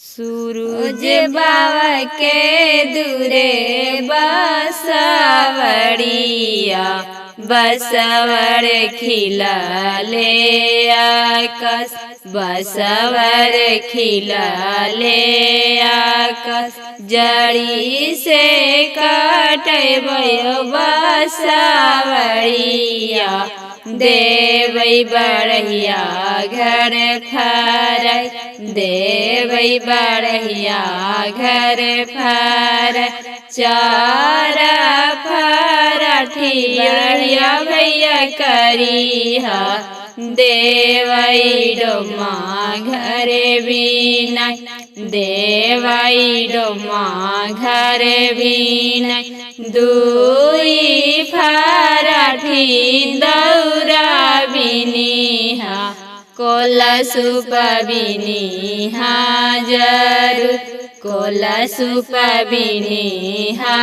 सूरज बाबा के दूरे बसवड़िया बसवर खिलाले आकाश बसवर खिलाले आकाश जड़ी से काटबै बसवड़िया देवै बढ़िया घर फर देवै बढ़िया घर फर चार फरठी बढ़िया भैया करिहा देवै डोमा घर बिना देवै डोमा घर बिना दुई फरठी दौरा बिनिहा कोलसुप बिनिहा जरूर कोलसुप बिनिहा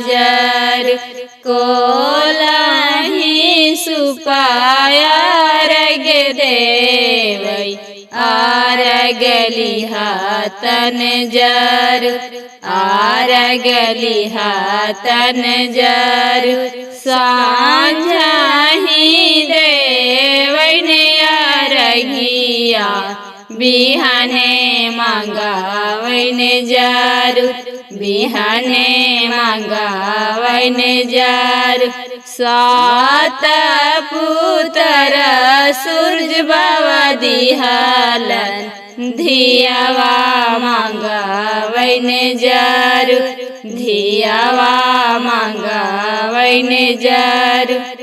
जरूर कोलहि सुपाया अर्घ देवै अर्घ लिहा तन जरूर अर्घ लिहा तन जरूर साँझहि देवै ने अर्घिया बिहाने मांगावै ने जरूर बिहाने मांगावै ने जरूर सात पुत्र सूरज बाबा दिहालन धियावा मांगावै ने जरूर धियावा मांगावै ने जरूर